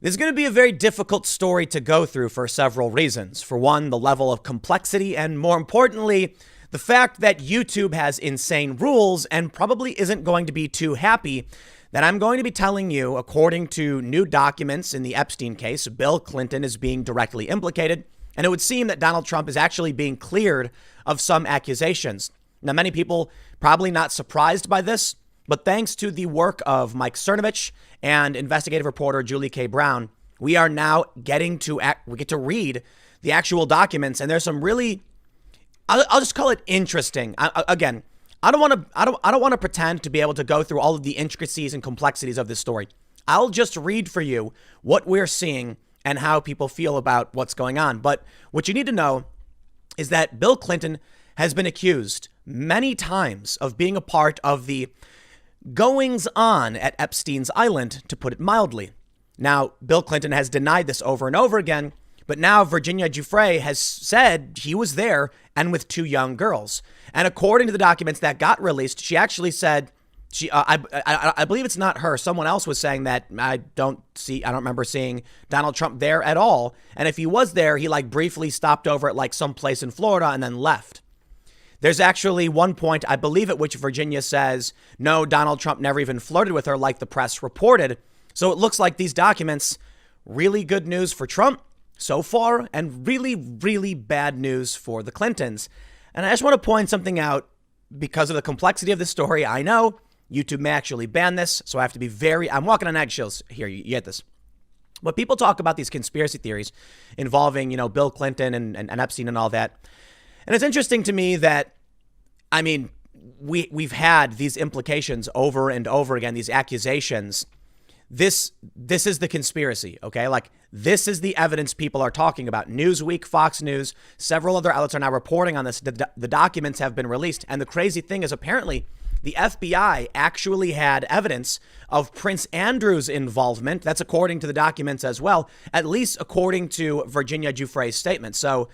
This is going to be a very difficult story to go through for several reasons. For one, the level of complexity, and more importantly, the fact that YouTube has insane rules and probably isn't going to be too happy that I'm going to be telling you, according to new documents in the Epstein case, Bill Clinton is being directly implicated, and it would seem that Donald Trump is actually being cleared of some accusations. Now, many people probably not surprised by this, but thanks to the work of Mike Cernovich and investigative reporter Julie K. Brown, we are now getting to we get to read the actual documents, and there's some really, I'll just call it interesting. Again, I don't want to pretend to be able to go through all of the intricacies and complexities of this story. I'll just read for you what we're seeing and how people feel about what's going on. But what you need to know is that Bill Clinton has been accused many times of being a part of the goings on at Epstein's Island, to put it mildly. Now, Bill Clinton has denied this over and over again, but now Virginia Duffrey has said he was there and with two young girls. And according to the documents that got released, she actually said I believe it's not her. Someone else was saying that I don't remember seeing Donald Trump there at all. And if he was there, he briefly stopped over at some place in Florida and then left. There's actually one point, I believe, at which Virginia says, no, Donald Trump never even flirted with her like the press reported. So it looks like these documents, really good news for Trump so far, and really, really bad news for the Clintons. And I just want to point something out because of the complexity of the story. I know YouTube may actually ban this, so I have to be I'm walking on eggshells here. You get this. But people talk about these conspiracy theories involving, Bill Clinton and Epstein and all that. And it's interesting to me that, we've had these implications over and over again, these accusations. This is the conspiracy, okay? This is the evidence people are talking about. Newsweek, Fox News, several other outlets are now reporting on this. The documents have been released. And the crazy thing is apparently the FBI actually had evidence of Prince Andrew's involvement. That's according to the documents as well, at least according to Virginia Giuffre's statement. So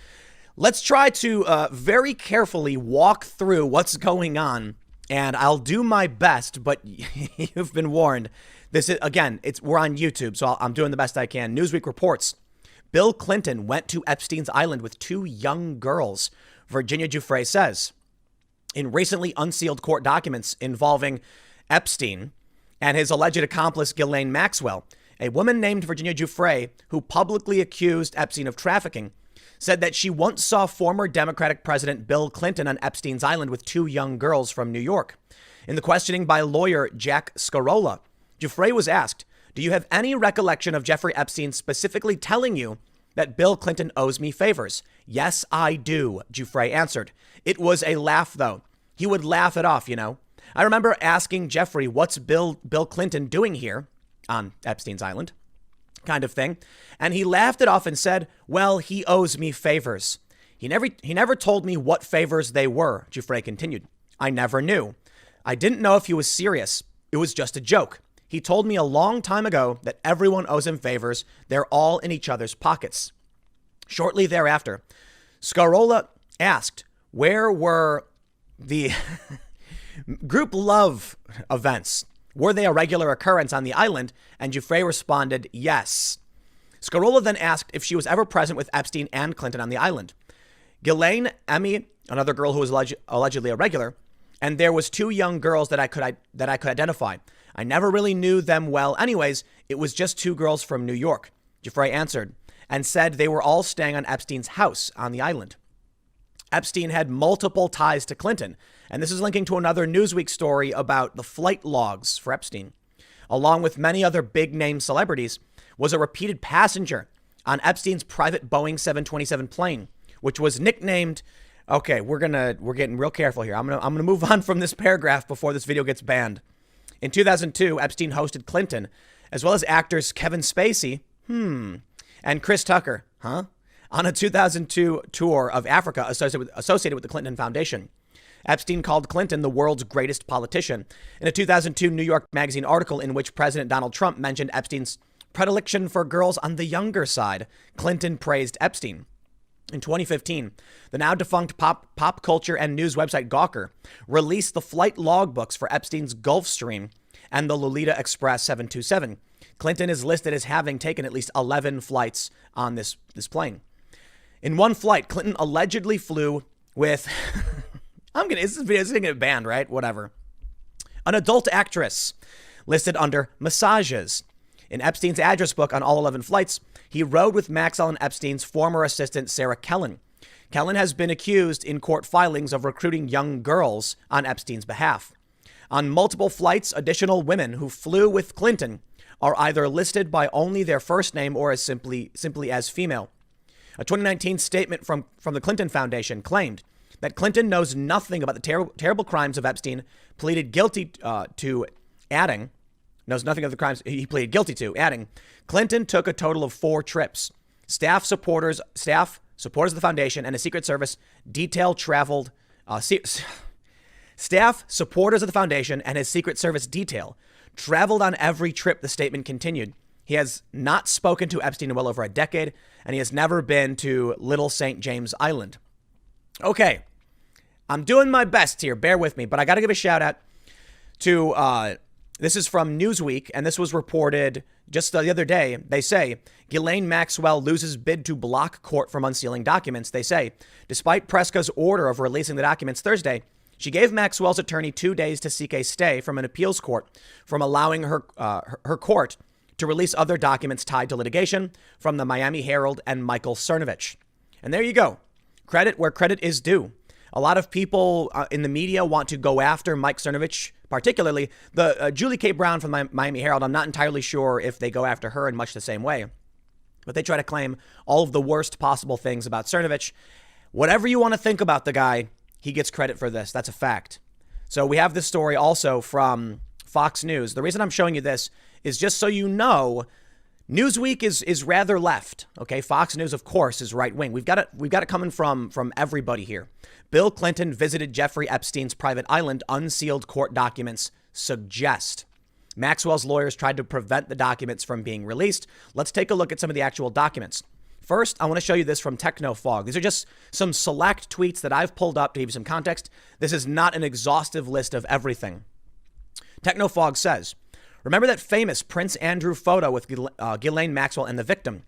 let's try to very carefully walk through what's going on, and I'll do my best, but you've been warned. This is, again, we're on YouTube, so I'm doing the best I can. Newsweek reports, Bill Clinton went to Epstein's Island with two young girls, Virginia Giuffre says. In recently unsealed court documents involving Epstein and his alleged accomplice, Ghislaine Maxwell, a woman named Virginia Giuffre, who publicly accused Epstein of trafficking, said that she once saw former Democratic President Bill Clinton on Epstein's Island with two young girls from New York. In the questioning by lawyer Jack Scarola, Giuffre was asked, do you have any recollection of Jeffrey Epstein specifically telling you that Bill Clinton owes me favors? Yes, I do, Giuffre answered. It was a laugh, though. He would laugh it off, I remember asking Jeffrey, what's Bill Clinton doing here on Epstein's Island? Kind of thing. And he laughed it off and said, well, he owes me favors. He never told me what favors they were, Giuffre continued. I never knew. I didn't know if he was serious. It was just a joke. He told me a long time ago that everyone owes him favors. They're all in each other's pockets. Shortly thereafter, Scarola asked, where were the group love events? Were they a regular occurrence on the island? And Giuffre responded, yes. Scarola then asked if she was ever present with Epstein and Clinton on the island. Ghislaine, Emmy, another girl who was allegedly a regular, and there was two young girls that I could identify. I never really knew them well anyways. It was just two girls from New York, Giuffre answered, and said they were all staying on Epstein's house on the island. Epstein had multiple ties to Clinton, and this is linking to another Newsweek story about the flight logs for Epstein. Along with many other big-name celebrities, was a repeated passenger on Epstein's private Boeing 727 plane, which was nicknamed. Okay, we're getting real careful here. I'm gonna move on from this paragraph before this video gets banned. In 2002, Epstein hosted Clinton, as well as actors Kevin Spacey, and Chris Tucker, on a 2002 tour of Africa associated with the Clinton Foundation. Epstein called Clinton the world's greatest politician in a 2002 New York Magazine article in which President Donald Trump mentioned Epstein's predilection for girls on the younger side. Clinton praised Epstein. In 2015, the now defunct pop culture and news website Gawker released the flight logbooks for Epstein's Gulfstream and the Lolita Express 727. Clinton is listed as having taken at least 11 flights on this plane. In one flight, Clinton allegedly flew with, this is going to get banned, right? Whatever. An adult actress listed under massages. In Epstein's address book on all 11 flights, he rode with Maxwell and Epstein's former assistant, Sarah Kellen. Kellen has been accused in court filings of recruiting young girls on Epstein's behalf. On multiple flights, additional women who flew with Clinton are either listed by only their first name or as simply as female. A 2019 statement from the Clinton Foundation claimed that Clinton knows nothing about the terrible crimes of Epstein, pleaded guilty to, adding, Clinton took a total of 4 trips. Staff, supporters of the foundation, and a Secret Service detail traveled. Staff, supporters of the foundation, and his Secret Service detail traveled on every trip, the statement continued. He has not spoken to Epstein in well over a decade, and he has never been to Little St. James Island. Okay, I'm doing my best here. Bear with me, but I got to give a shout out to, this is from Newsweek, and this was reported just the other day. They say, Ghislaine Maxwell loses bid to block court from unsealing documents. They say, despite Preska's order of releasing the documents Thursday, she gave Maxwell's attorney 2 days to seek a stay from an appeals court from allowing her court to release other documents tied to litigation from the Miami Herald and Michael Cernovich. And there you go. Credit where credit is due. A lot of people in the media want to go after Mike Cernovich, particularly the Julie K. Brown from the Miami Herald. I'm not entirely sure if they go after her in much the same way, but they try to claim all of the worst possible things about Cernovich. Whatever you want to think about the guy, he gets credit for this. That's a fact. So we have this story also from Fox News. The reason I'm showing you this is just so you know, Newsweek is rather left. Okay, Fox News, of course, is right wing. We've got it coming from everybody here. Bill Clinton visited Jeffrey Epstein's private island. Unsealed court documents suggest. Maxwell's lawyers tried to prevent the documents from being released. Let's take a look at some of the actual documents. First, I want to show you this from Technofog. These are just some select tweets that I've pulled up to give you some context. This is not an exhaustive list of everything. Technofog says, remember that famous Prince Andrew photo with Ghislaine Maxwell and the victim?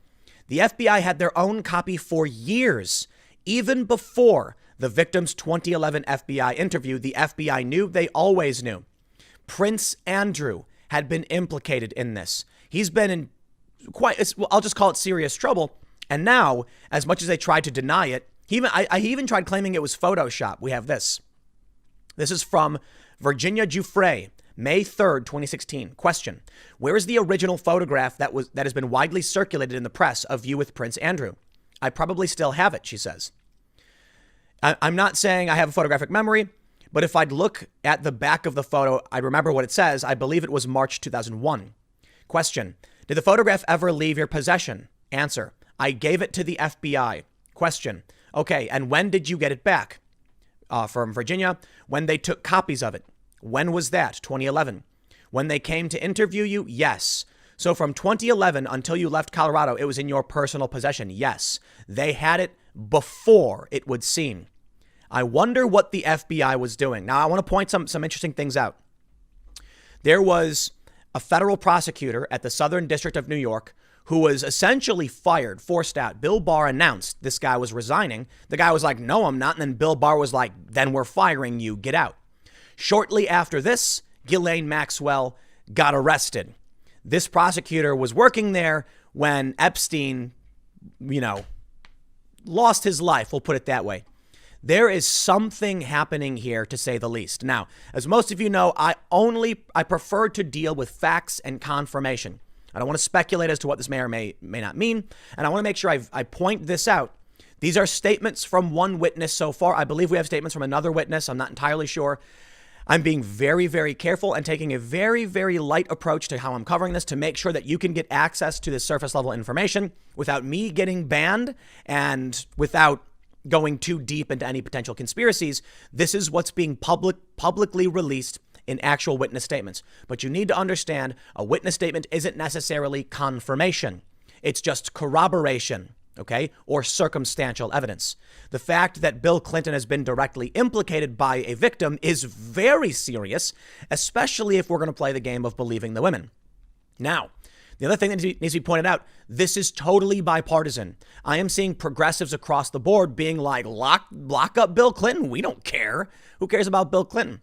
The FBI had their own copy for years. Even before the victim's 2011 FBI interview, the FBI knew they always knew. Prince Andrew had been implicated in this. He's been in I'll just call it serious trouble. And now, as much as they tried to deny it, he even tried claiming it was Photoshop. We have this. This is from Virginia Duffrey, May 3rd, 2016. Question: where is the original photograph that has been widely circulated in the press of you with Prince Andrew? I probably still have it, she says. I'm not saying I have a photographic memory, but if I'd look at the back of the photo, I'd remember what it says. I believe it was March 2001. Question: did the photograph ever leave your possession? Answer: I gave it to the FBI. Question: okay, and when did you get it back? From Virginia, when they took copies of it. When was that? 2011. When they came to interview you? Yes. So from 2011 until you left Colorado, it was in your personal possession? Yes. They had it before, it would seem. I wonder what the FBI was doing. Now, I want to point some interesting things out. There was a federal prosecutor at the Southern District of New York who was essentially fired, forced out. Bill Barr announced this guy was resigning. The guy was like, no, I'm not. And then Bill Barr was like, then we're firing you. Get out. Shortly after this, Ghislaine Maxwell got arrested. This prosecutor was working there when Epstein, lost his life. We'll put it that way. There is something happening here, to say the least. Now, as most of you know, I prefer to deal with facts and confirmation. I don't want to speculate as to what this may or may not mean. And I want to make sure I point this out. These are statements from one witness so far. I believe we have statements from another witness. I'm not entirely sure. I'm being very, very careful and taking a very, very light approach to how I'm covering this to make sure that you can get access to this surface level information without me getting banned and without going too deep into any potential conspiracies. This is what's being publicly released in actual witness statements. But you need to understand a witness statement isn't necessarily confirmation. It's just corroboration. okay, or circumstantial evidence. The fact that Bill Clinton has been directly implicated by a victim is very serious, especially if we're going to play the game of believing the women. Now, the other thing that needs to be pointed out, this is totally bipartisan. I am seeing progressives across the board being like, lock up Bill Clinton. We don't care. Who cares about Bill Clinton?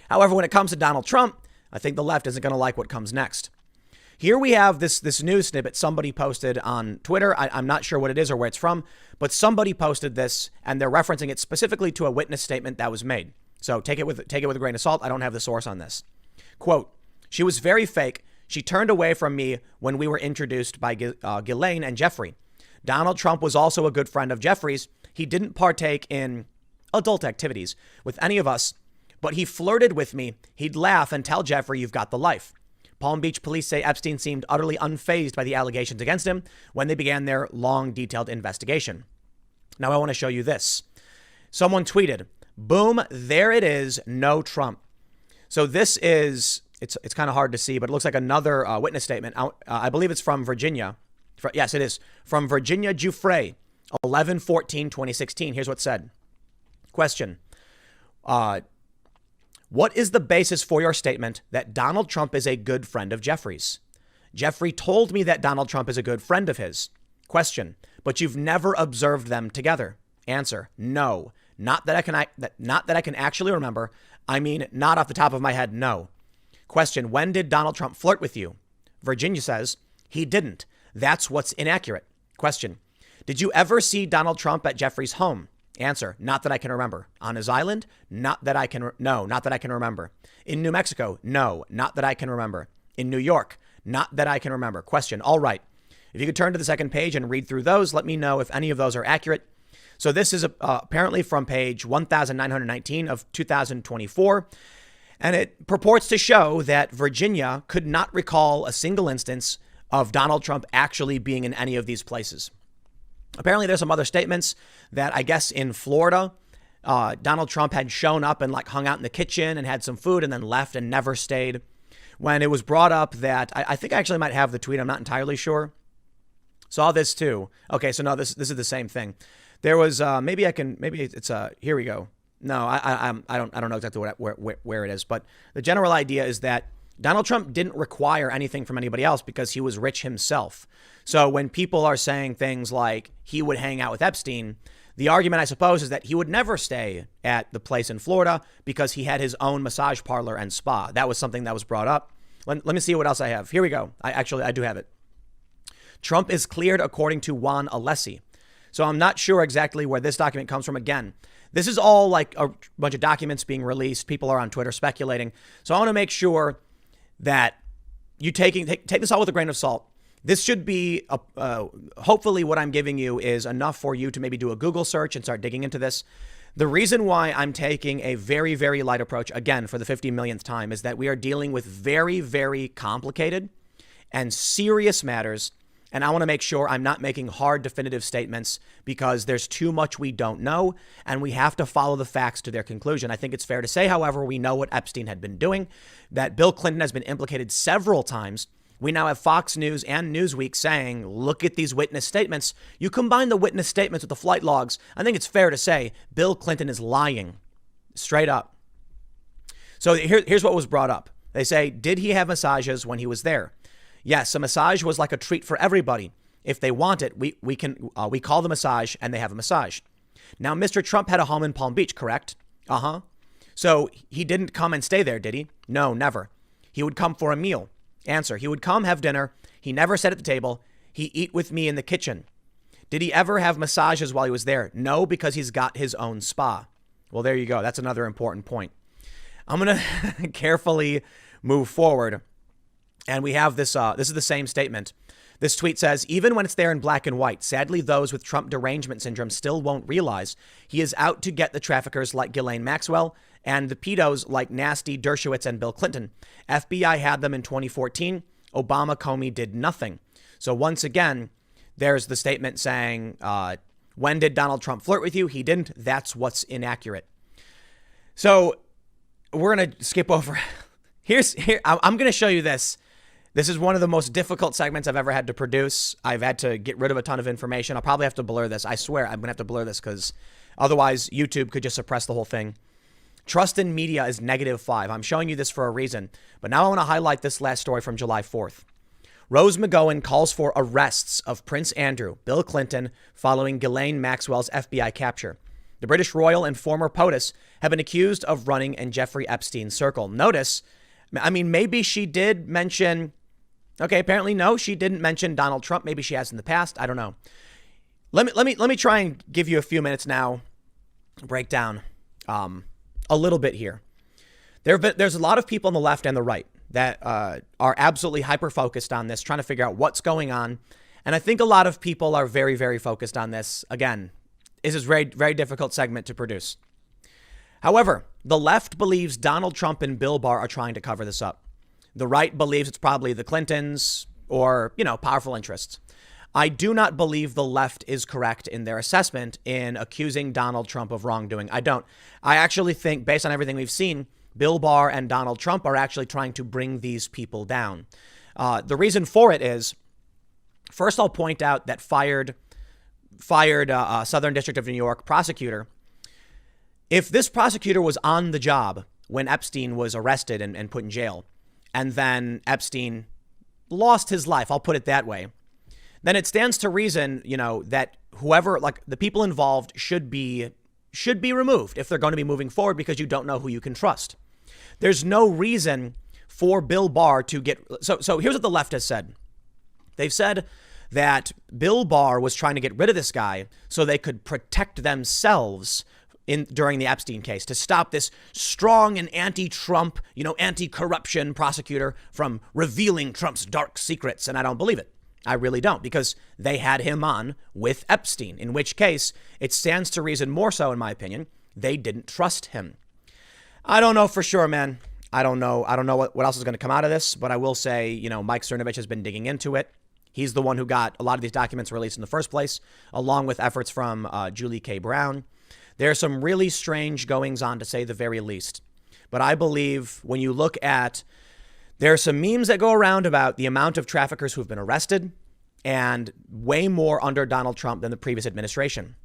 However, when it comes to Donald Trump, I think the left isn't going to like what comes next. Here we have this news snippet somebody posted on Twitter. I'm not sure what it is or where it's from, but somebody posted this and they're referencing it specifically to a witness statement that was made. So take it with a grain of salt. I don't have the source on this. Quote, "She was very fake. She turned away from me when we were introduced by Ghislaine and Jeffrey. Donald Trump was also a good friend of Jeffrey's. He didn't partake in adult activities with any of us, but he flirted with me. He'd laugh and tell Jeffrey, 'You've got the life.' Palm Beach police say Epstein seemed utterly unfazed by the allegations against him when they began their long, detailed investigation." Now I want to show you this. Someone tweeted, "Boom, there it is, no Trump." So this is, it's kind of hard to see, but it looks like another witness statement. I believe it's from Virginia. Yes, it is. From Virginia Duffrey, 11/14/2016. Here's what's said. Question. What is the basis for your statement that Donald Trump is a good friend of Jeffrey's? Jeffrey told me that Donald Trump is a good friend of his. Question. But you've never observed them together. Answer. No. Not that I can actually remember. I mean, not off the top of my head, no. Question. When did Donald Trump flirt with you? Virginia says, he didn't. That's what's inaccurate. Question. Did you ever see Donald Trump at Jeffrey's home? Answer. Not that I can remember. On his island? Not that I can remember. In New Mexico? No, not that I can remember. In New York? Not that I can remember. Question. All right. If you could turn to the second page and read through those, let me know if any of those are accurate. So this is apparently from page 1919 of 2024. And it purports to show that Virginia could not recall a single instance of Donald Trump actually being in any of these places. Apparently, there's some other statements that I guess in Florida, Donald Trump had shown up and like hung out in the kitchen and had some food and then left and never stayed. When it was brought up that I think I actually might have the tweet. I'm not entirely sure. Saw this too. Okay, so no, this is the same thing. There was maybe it's here we go. No, I don't know exactly where it is, but the general idea is that Donald Trump didn't require anything from anybody else because he was rich himself. So when people are saying things like he would hang out with Epstein, the argument, I suppose, is that he would never stay at the place in Florida because he had his own massage parlor and spa. That was something that was brought up. Let me see what else I have. Here we go. I do have it. Trump is cleared according to Juan Alessi. So I'm not sure exactly where this document comes from. Again, this is all like a bunch of documents being released. People are on Twitter speculating. So I want to make sure that you take this all with a grain of salt. This should be, hopefully what I'm giving you is enough for you to maybe do a Google search and start digging into this. The reason why I'm taking a very, very light approach, again, for the 50 millionth time, is that we are dealing with very, very complicated and serious matters. And I want to make sure I'm not making hard, definitive statements because there's too much we don't know and we have to follow the facts to their conclusion. I think it's fair to say, however, we know what Epstein had been doing, that Bill Clinton has been implicated several times. We now have Fox News and Newsweek saying, look at these witness statements. You combine the witness statements with the flight logs. I think it's fair to say Bill Clinton is lying straight up. So here's what was brought up. They say, did he have massages when he was there? Yes, a massage was like a treat for everybody. If they want it, we call the massage and they have a massage. Now, Mr. Trump had a home in Palm Beach, correct? Uh-huh. So he didn't come and stay there, did he? No, never. He would come for a meal. Answer, he would come have dinner. He never sat at the table. He eat with me in the kitchen. Did he ever have massages while he was there? No, because he's got his own spa. Well, there you go. That's another important point. I'm going to carefully move forward. And we have this, this is the same statement. This tweet says, even when it's there in black and white, sadly, those with Trump derangement syndrome still won't realize he is out to get the traffickers like Ghislaine Maxwell and the pedos like Nasty, Dershowitz, and Bill Clinton. FBI had them in 2014. Obama, Comey did nothing. So once again, there's the statement saying, when did Donald Trump flirt with you? He didn't. That's what's inaccurate. So we're going to skip over. Here, I'm going to show you this. This is one of the most difficult segments I've ever had to produce. I've had to get rid of a ton of information. I'll probably have to blur this. I swear I'm going to have to blur this because otherwise YouTube could just suppress the whole thing. Trust in media is -5. I'm showing you this for a reason. But now I want to highlight this last story from July 4th. Rose McGowan calls for arrests of Prince Andrew, Bill Clinton, following Ghislaine Maxwell's FBI capture. The British royal and former POTUS have been accused of running in Jeffrey Epstein's circle. Notice, I mean, maybe she did mention... Okay, apparently no, she didn't mention Donald Trump. Maybe she has in the past. I don't know. Let me try and give you a few minutes now. Break down a little bit here. There's a lot of people on the left and the right that are absolutely hyper focused on this, trying to figure out what's going on. And I think a lot of people are very, very focused on this. Again, this is a very, very difficult segment to produce. However, the left believes Donald Trump and Bill Barr are trying to cover this up. The right believes it's probably the Clintons or, powerful interests. I do not believe the left is correct in their assessment in accusing Donald Trump of wrongdoing. I don't. I actually think, based on everything we've seen, Bill Barr and Donald Trump are actually trying to bring these people down. The reason for it is, first I'll point out that fired Southern District of New York prosecutor. If this prosecutor was on the job when Epstein was arrested and put in jail, and then Epstein lost his life, I'll put it that way, then it stands to reason, that whoever, like the people involved should be removed if they're going to be moving forward, because you don't know who you can trust. There's no reason for Bill Barr to get... So here's what the left has said. They've said that Bill Barr was trying to get rid of this guy so they could protect themselves during the Epstein case, to stop this strong and anti-Trump, anti-corruption prosecutor from revealing Trump's dark secrets. And I don't believe it. I really don't, because they had him on with Epstein, in which case it stands to reason more so, in my opinion, they didn't trust him. I don't know for sure, man. I don't know what else is going to come out of this, but I will say, Mike Cernovich has been digging into it. He's the one who got a lot of these documents released in the first place, along with efforts from Julie K. Brown. There's some really strange goings on, to say the very least. But I believe when you look at, there are some memes that go around about the amount of traffickers who've been arrested, and way more under Donald Trump than the previous administration.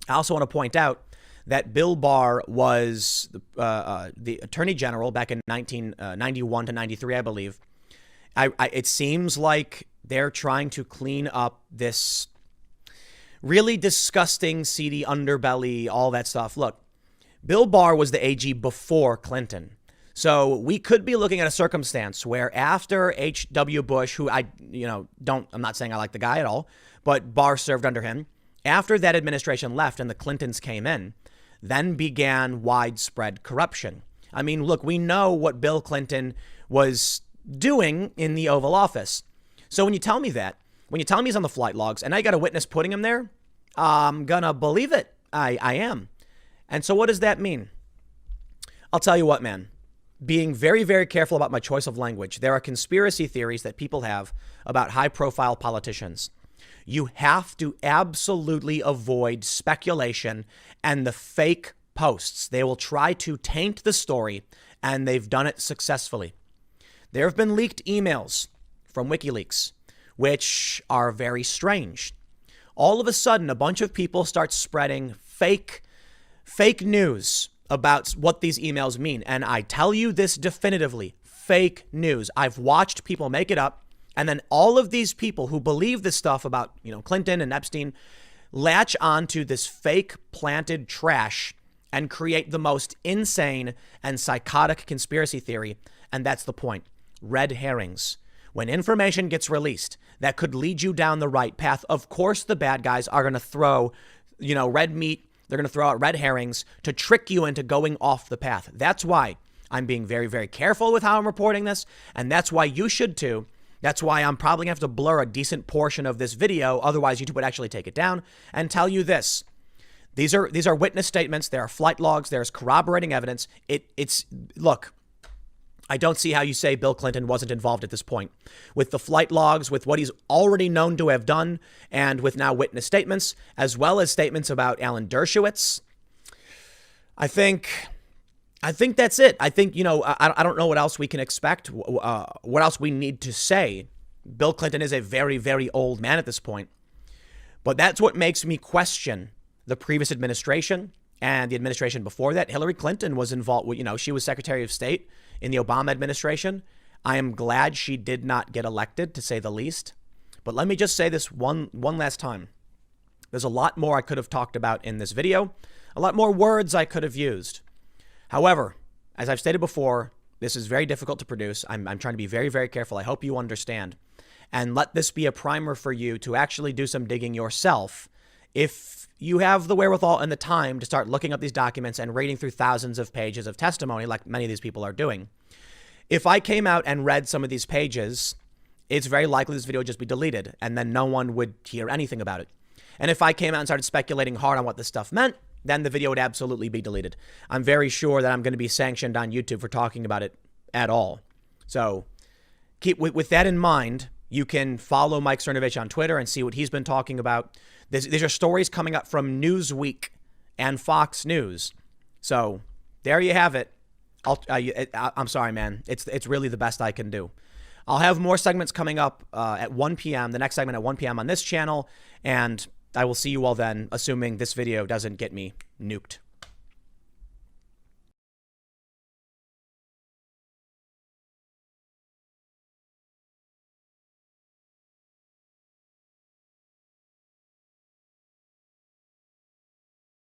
I also want to point out that Bill Barr was the attorney general back in 1991 to 93, I believe. It seems like they're trying to clean up this really disgusting, seedy underbelly, all that stuff. Look, Bill Barr was the AG before Clinton. So we could be looking at a circumstance where after H.W. Bush, who I'm not saying I like the guy at all, but Barr served under him. After that administration left and the Clintons came in, then began widespread corruption. I mean, look, we know what Bill Clinton was doing in the Oval Office. So when you tell me that, when you tell me he's on the flight logs and I got a witness putting him there, I'm gonna believe it. I am. And so what does that mean? I'll tell you what, man. Being very, very careful about my choice of language. There are conspiracy theories that people have about high-profile politicians. You have to absolutely avoid speculation and the fake posts. They will try to taint the story, and they've done it successfully. There have been leaked emails from WikiLeaks, which are very strange. All of a sudden, a bunch of people start spreading fake news about what these emails mean. And I tell you this definitively, fake news. I've watched people make it up. And then all of these people who believe this stuff about, Clinton and Epstein latch onto this fake planted trash and create the most insane and psychotic conspiracy theory. And that's the point. Red herrings. When information gets released that could lead you down the right path, of course the bad guys are going to throw, red meat. They're going to throw out red herrings to trick you into going off the path. That's why I'm being very, very careful with how I'm reporting this. And that's why you should too. That's why I'm probably going to have to blur a decent portion of this video. Otherwise, YouTube would actually take it down and tell you this. These are witness statements. There are flight logs. There's corroborating evidence. Look, I don't see how you say Bill Clinton wasn't involved at this point. With the flight logs, with what he's already known to have done, and with now witness statements, as well as statements about Alan Dershowitz, I think I think that's it. I think, I don't know what else we can expect, what else we need to say. Bill Clinton is a very, very old man at this point. But that's what makes me question the previous administration and the administration before that. Hillary Clinton was involved, she was Secretary of State in the Obama administration. I am glad she did not get elected, to say the least. But let me just say this one last time. There's a lot more I could have talked about in this video, a lot more words I could have used. However, as I've stated before, this is very difficult to produce. I'm trying to be very, very careful. I hope you understand. And let this be a primer for you to actually do some digging yourself. If you have the wherewithal and the time to start looking up these documents and reading through thousands of pages of testimony, like many of these people are doing. If I came out and read some of these pages, it's very likely this video would just be deleted and then no one would hear anything about it. And if I came out and started speculating hard on what this stuff meant, then the video would absolutely be deleted. I'm very sure that I'm going to be sanctioned on YouTube for talking about it at all. So keep with that in mind. You can follow Mike Cernovich on Twitter and see what he's been talking about. These are stories coming up from Newsweek and Fox News. So there you have it. I'm sorry, man. It's really the best I can do. I'll have more segments coming up at 1 p.m., the next segment at 1 p.m. on this channel, and I will see you all then, assuming this video doesn't get me nuked.